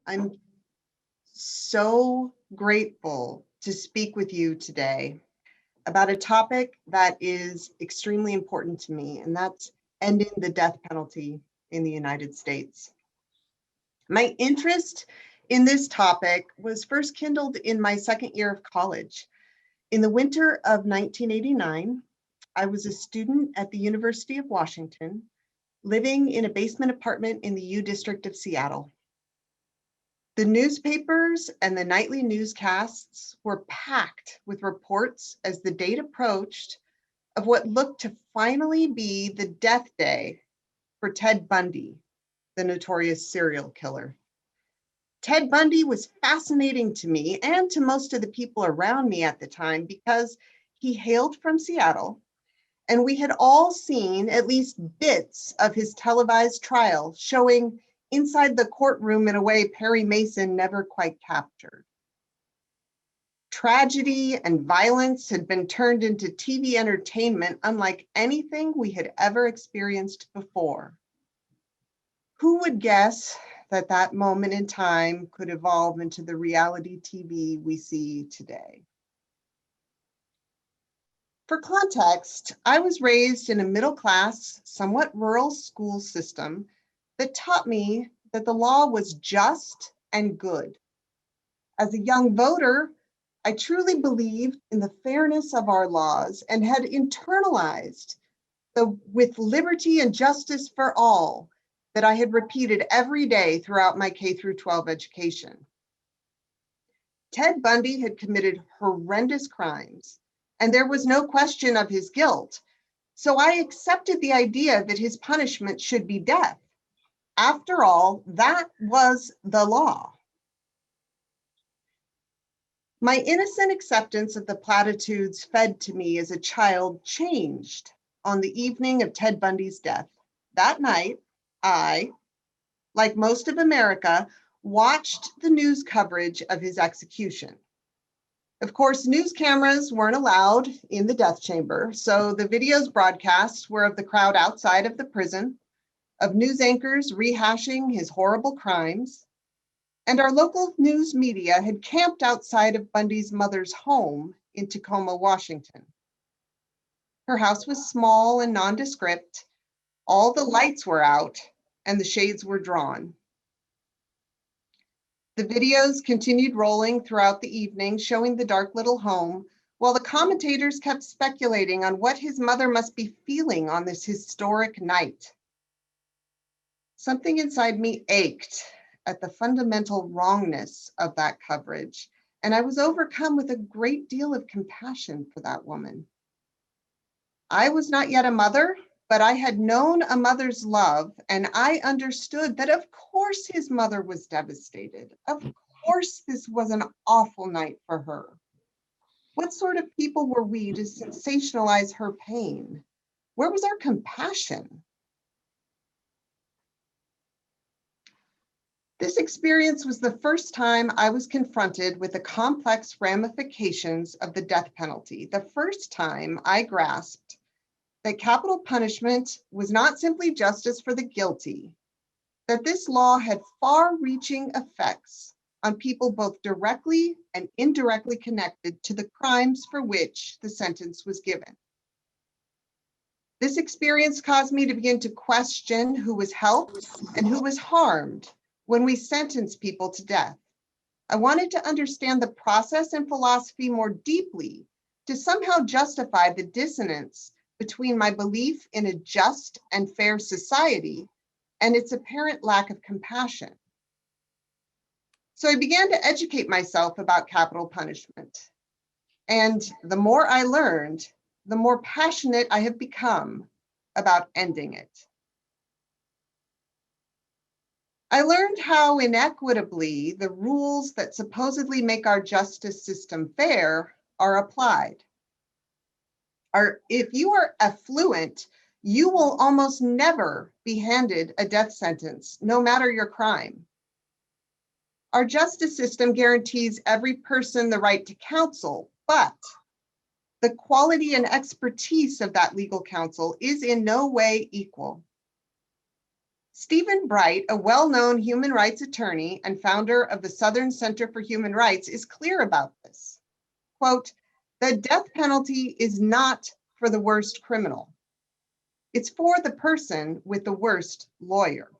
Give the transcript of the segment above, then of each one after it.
I'm so grateful to speak with you today about a topic that is extremely important to me, and that's ending the death penalty in the United States. My interest in this topic was first kindled in my second year of college. In the winter of 1989, I was a student at the University of Washington, living in a basement apartment in the U District of Seattle. The newspapers and the nightly newscasts were packed with reports as the date approached of what looked to finally be the death day for Ted Bundy, the notorious serial killer. Ted Bundy was fascinating to me and to most of the people around me at the time because he hailed from Seattle, and we had all seen at least bits of his televised trial showing inside the courtroom in a way Perry Mason never quite captured. Tragedy and violence had been turned into TV entertainment unlike anything we had ever experienced before. Who would guess that that moment in time could evolve into the reality TV we see today? For context, I was raised in a middle-class, somewhat rural school system that taught me that the law was just and good. As a young voter, I truly believed in the fairness of our laws and had internalized the with liberty and justice for all that I had repeated every day throughout my K through 12 education. Ted Bundy had committed horrendous crimes, and there was no question of his guilt. So I accepted the idea that his punishment should be death. After all, that was the law. My innocent acceptance of the platitudes fed to me as a child changed on the evening of Ted Bundy's death. That night, I, like most of America, watched the news coverage of his execution. Of course, news cameras weren't allowed in the death chamber, so the videos broadcast were of the crowd outside of the prison, of news anchors rehashing his horrible crimes, and our local news media had camped outside of Bundy's mother's home in Tacoma, Washington. Her house was small and nondescript. All the lights were out and the shades were drawn. The videos continued rolling throughout the evening, showing the dark little home, while the commentators kept speculating on what his mother must be feeling on this historic night. Something inside me ached at the fundamental wrongness of that coverage, and I was overcome with a great deal of compassion for that woman. I was not yet a mother, but I had known a mother's love, and I understood that of course his mother was devastated. Of course this was an awful night for her. What sort of people were we to sensationalize her pain? Where was our compassion? This experience was the first time I was confronted with the complex ramifications of the death penalty, the first time I grasped that capital punishment was not simply justice for the guilty, that this law had far-reaching effects on people both directly and indirectly connected to the crimes for which the sentence was given. This experience caused me to begin to question who was helped and who was harmed when we sentence people to death. I wanted to understand the process and philosophy more deeply to somehow justify the dissonance between my belief in a just and fair society and its apparent lack of compassion. So I began to educate myself about capital punishment. And the more I learned, the more passionate I have become about ending it. I learned how inequitably the rules that supposedly make our justice system fair are applied. If you are affluent, you will almost never be handed a death sentence, no matter your crime. Our justice system guarantees every person the right to counsel, but the quality and expertise of that legal counsel is in no way equal. Stephen Bright, a well-known human rights attorney and founder of the Southern Center for Human Rights, is clear about this. Quote, "The death penalty is not for the worst criminal. It's for the person with the worst lawyer."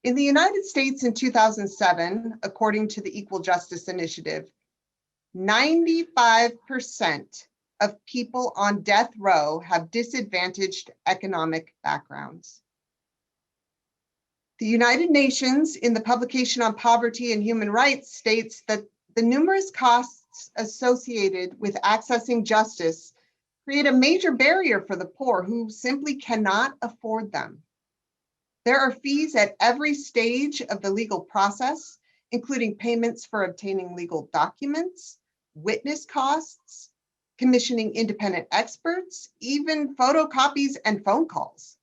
In the United States in 2007, according to the Equal Justice Initiative, 95% of people on death row have disadvantaged economic backgrounds. The United Nations, in the publication on poverty and human rights, states that the numerous costs associated with accessing justice create a major barrier for the poor who simply cannot afford them. There are fees at every stage of the legal process, including payments for obtaining legal documents, witness costs, commissioning independent experts, even photocopies and phone calls.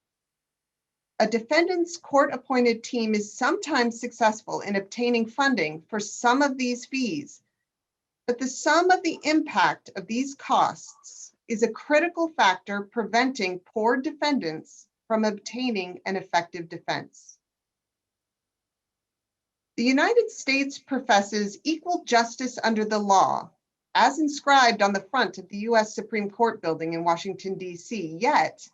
A defendant's court-appointed team is sometimes successful in obtaining funding for some of these fees, but the sum of the impact of these costs is a critical factor preventing poor defendants from obtaining an effective defense. The United States professes equal justice under the law, as inscribed on the front of the US Supreme Court building in Washington, D.C., yet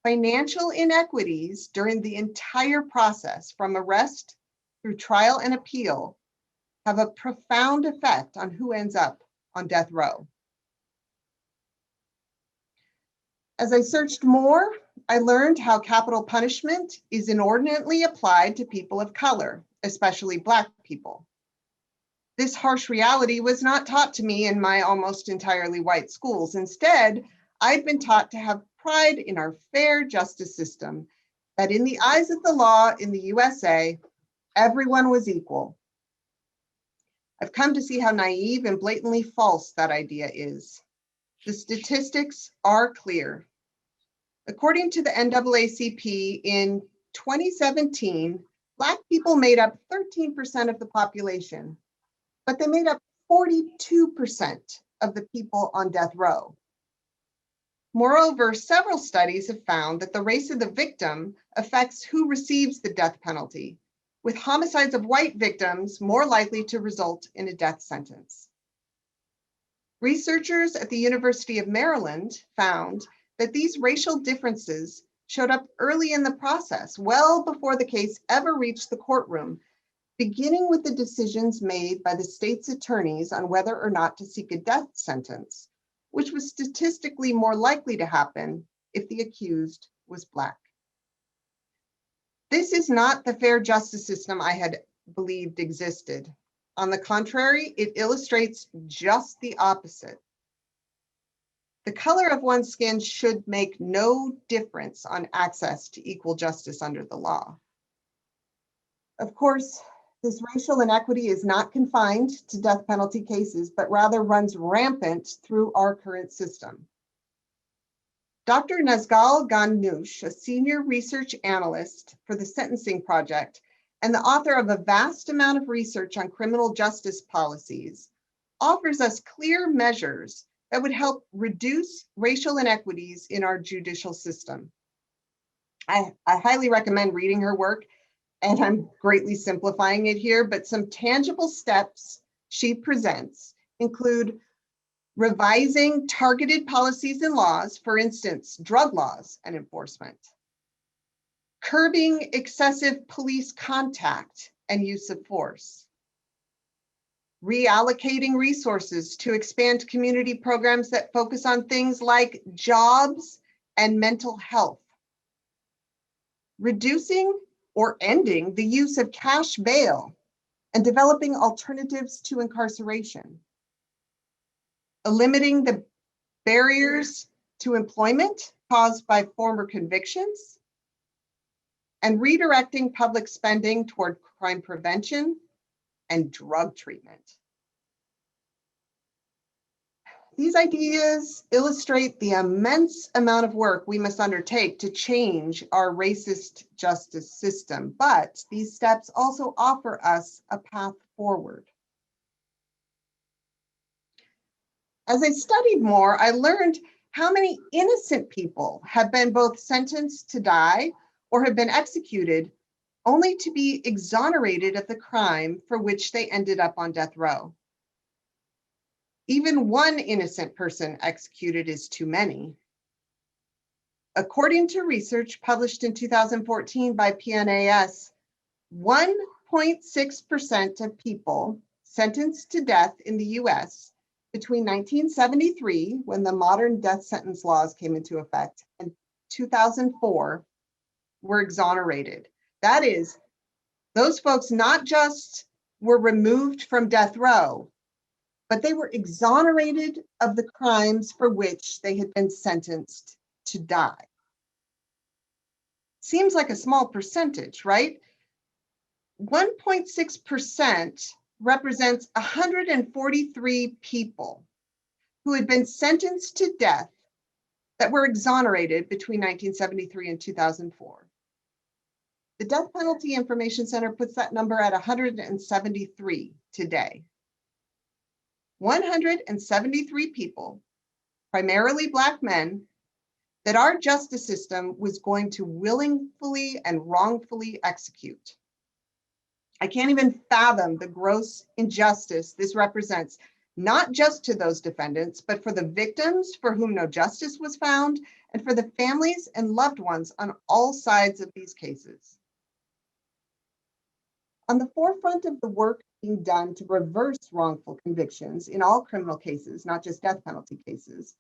financial inequities during the entire process, from arrest through trial and appeal, have a profound effect on who ends up on death row. As I searched more, I learned how capital punishment is inordinately applied to people of color, especially Black people. This harsh reality was not taught to me in my almost entirely white schools. Instead, I'd been taught to have pride in our fair justice system, that in the eyes of the law in the USA, everyone was equal. I've come to see how naive and blatantly false that idea is. The statistics are clear. According to the NAACP, in 2017, Black people made up 13% of the population, but they made up 42% of the people on death row. Moreover, several studies have found that the race of the victim affects who receives the death penalty, with homicides of white victims more likely to result in a death sentence. Researchers at the University of Maryland found that these racial differences showed up early in the process, well before the case ever reached the courtroom, beginning with the decisions made by the state's attorneys on whether or not to seek a death sentence, which was statistically more likely to happen if the accused was Black. This is not the fair justice system I had believed existed. On the contrary, it illustrates just the opposite. The color of one's skin should make no difference on access to equal justice under the law. Of course, this racial inequity is not confined to death penalty cases, but rather runs rampant through our current system. Dr. Nazgal Ghanoush, a senior research analyst for the Sentencing Project and the author of a vast amount of research on criminal justice policies, offers us clear measures that would help reduce racial inequities in our judicial system. I highly recommend reading her work, and I'm greatly simplifying it here, but some tangible steps she presents include revising targeted policies and laws, for instance, drug laws and enforcement, curbing excessive police contact and use of force, reallocating resources to expand community programs that focus on things like jobs and mental health, reducing or ending the use of cash bail and developing alternatives to incarceration, limiting the barriers to employment caused by former convictions, and redirecting public spending toward crime prevention and drug treatment. These ideas illustrate the immense amount of work we must undertake to change our racist justice system, but these steps also offer us a path forward. As I studied more, I learned How many innocent people have been both sentenced to die or have been executed only to be exonerated of the crime for which they ended up on death row? Even one innocent person executed is too many. According to research published in 2014 by PNAS, 1.6% of people sentenced to death in the US between 1973, when the modern death sentence laws came into effect, and 2004 were exonerated. That is, those folks not just were removed from death row, but they were exonerated of the crimes for which they had been sentenced to die. Seems like a small percentage, right? 1.6% represents 143 people who had been sentenced to death that were exonerated between 1973 and 2004. The Death Penalty Information Center puts that number at 173 today. 173 people, primarily Black men, that our justice system was going to willingly and wrongfully execute. I can't even fathom the gross injustice this represents, not just to those defendants, but for the victims for whom no justice was found, and for the families and loved ones on all sides of these cases. On the forefront of the work being done to reverse wrongful convictions in all criminal cases, not just death penalty cases,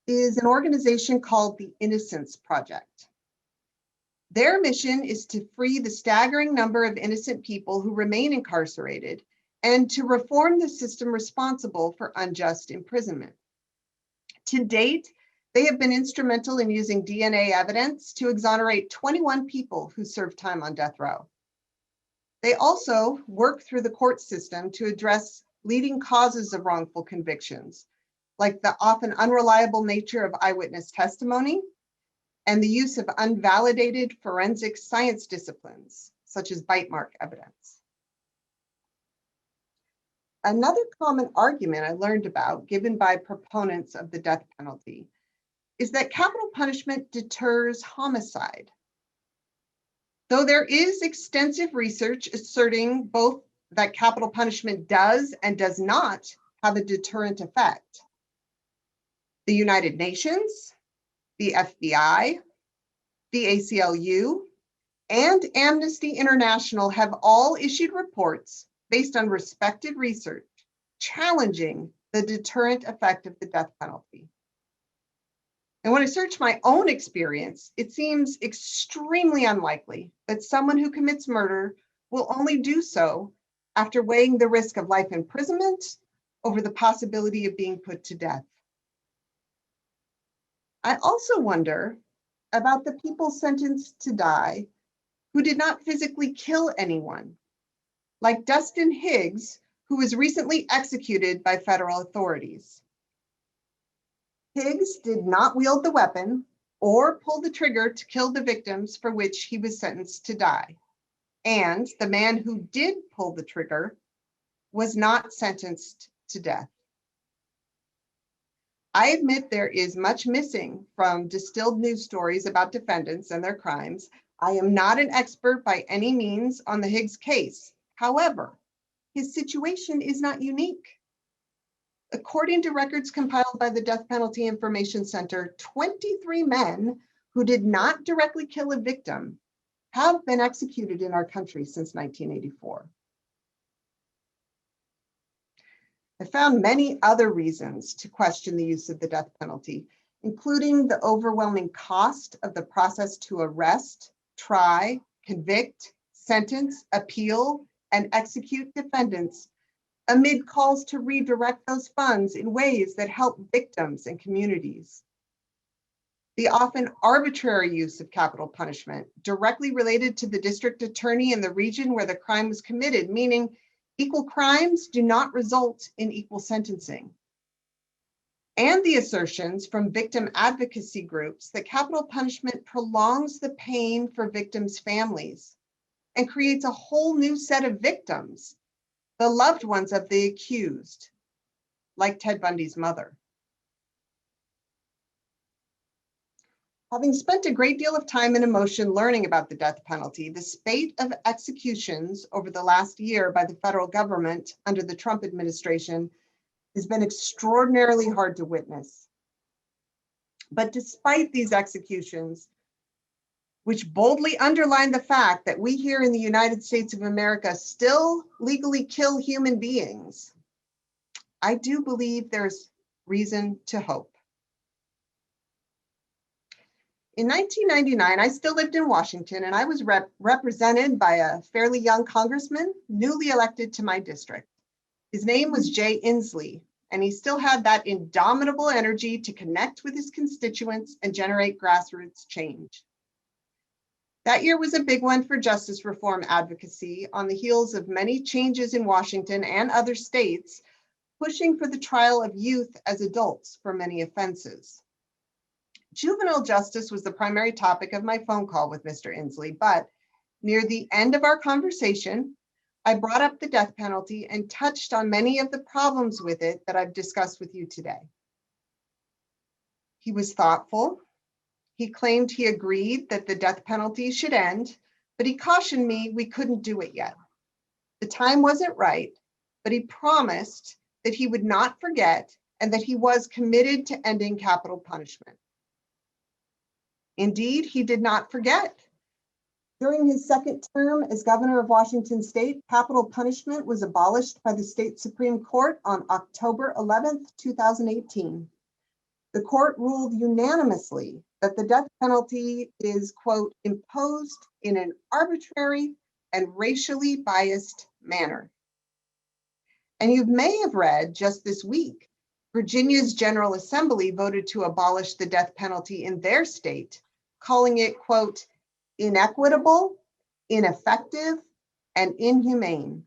is an organization called the Innocence Project. Their mission is to free the staggering number of innocent people who remain incarcerated and to reform the system responsible for unjust imprisonment. To date, they have been instrumental in using DNA evidence to exonerate 21 people who served time on death row. They also work through the court system to address leading causes of wrongful convictions, like the often unreliable nature of eyewitness testimony and the use of unvalidated forensic science disciplines, such as bite mark evidence. Another common argument I learned about given by proponents of the death penalty is that capital punishment deters homicide. Though there is extensive research asserting both that capital punishment does and does not have a deterrent effect, the United Nations, the FBI, the ACLU, and Amnesty International have all issued reports based on respected research challenging the deterrent effect of the death penalty. And when I search my own experience, it seems extremely unlikely that someone who commits murder will only do so after weighing the risk of life imprisonment over the possibility of being put to death. I also wonder about the people sentenced to die who did not physically kill anyone, like Dustin Higgs, who was recently executed by federal authorities. Higgs did not wield the weapon or pull the trigger to kill the victims for which he was sentenced to die. And the man who did pull the trigger was not sentenced to death. I admit there is much missing from distilled news stories about defendants and their crimes. I am not an expert by any means on the Higgs case. However, his situation is not unique. According to records compiled by the Death Penalty Information Center, 23 men who did not directly kill a victim have been executed in our country since 1984. I found many other reasons to question the use of the death penalty, including the overwhelming cost of the process to arrest, try, convict, sentence, appeal, and execute defendants amid calls to redirect those funds in ways that help victims and communities. The often arbitrary use of capital punishment directly related to the district attorney in the region where the crime was committed, meaning equal crimes do not result in equal sentencing. And the assertions from victim advocacy groups that capital punishment prolongs the pain for victims' families and creates a whole new set of victims, the loved ones of the accused, like Ted Bundy's mother. Having spent a great deal of time and emotion learning about the death penalty, the spate of executions over the last year by the federal government under the Trump administration has been extraordinarily hard to witness. But despite these executions, which boldly underline the fact that we here in the United States of America still legally kill human beings, I do believe there's reason to hope. In 1999, I still lived in Washington, and I was represented by a fairly young congressman newly elected to my district. His name was Jay Inslee, and he still had that indomitable energy to connect with his constituents and generate grassroots change. That year was a big one for justice reform advocacy on the heels of many changes in Washington and other states pushing for the trial of youth as adults for many offenses. Juvenile justice was the primary topic of my phone call with Mr. Inslee, but near the end of our conversation, I brought up the death penalty and touched on many of the problems with it that I've discussed with you today. He was thoughtful. He claimed he agreed that the death penalty should end, but he cautioned me we couldn't do it yet. The time wasn't right, but he promised that he would not forget and that he was committed to ending capital punishment. Indeed, he did not forget. During his second term as governor of Washington state, capital punishment was abolished by the state Supreme Court on October 11th, 2018. The court ruled unanimously that the death penalty is, quote, imposed in an arbitrary and racially biased manner. And you may have read just this week, Virginia's General Assembly voted to abolish the death penalty in their state, calling it, quote, inequitable, ineffective, and inhumane.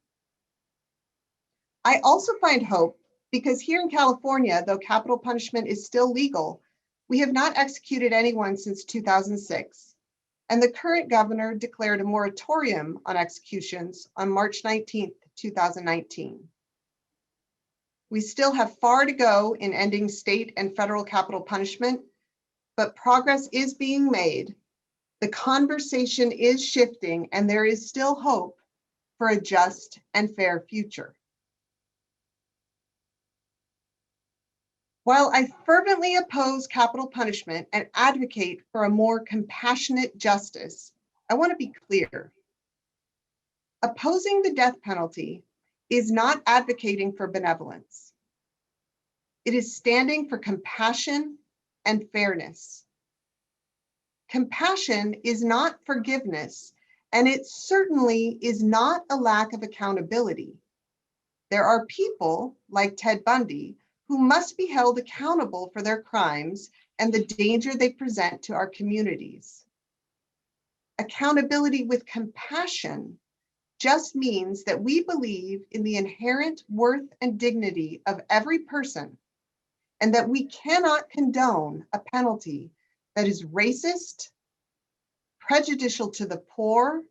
I also find hope because here in California, though capital punishment is still legal, we have not executed anyone since 2006, and the current governor declared a moratorium on executions on March 19th, 2019. We still have far to go in ending state and federal capital punishment, but progress is being made. The conversation is shifting, and there is still hope for a just and fair future. While I fervently oppose capital punishment and advocate for a more compassionate justice, I want to be clear. Opposing the death penalty is not advocating for benevolence. It is standing for compassion and fairness. Compassion is not forgiveness, and it certainly is not a lack of accountability. There are people like Ted Bundy who must be held accountable for their crimes and the danger they present to our communities. Accountability with compassion just means that we believe in the inherent worth and dignity of every person, and that we cannot condone a penalty that is racist, prejudicial to the poor,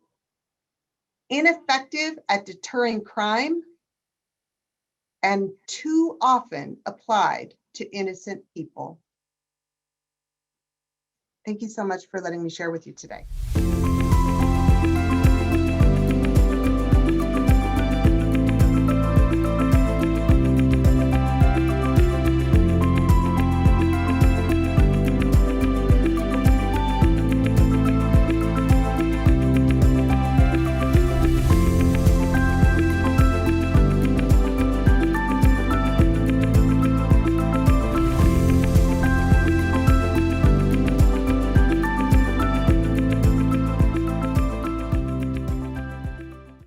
ineffective at deterring crime, and too often applied to innocent people. Thank you so much for letting me share with you today.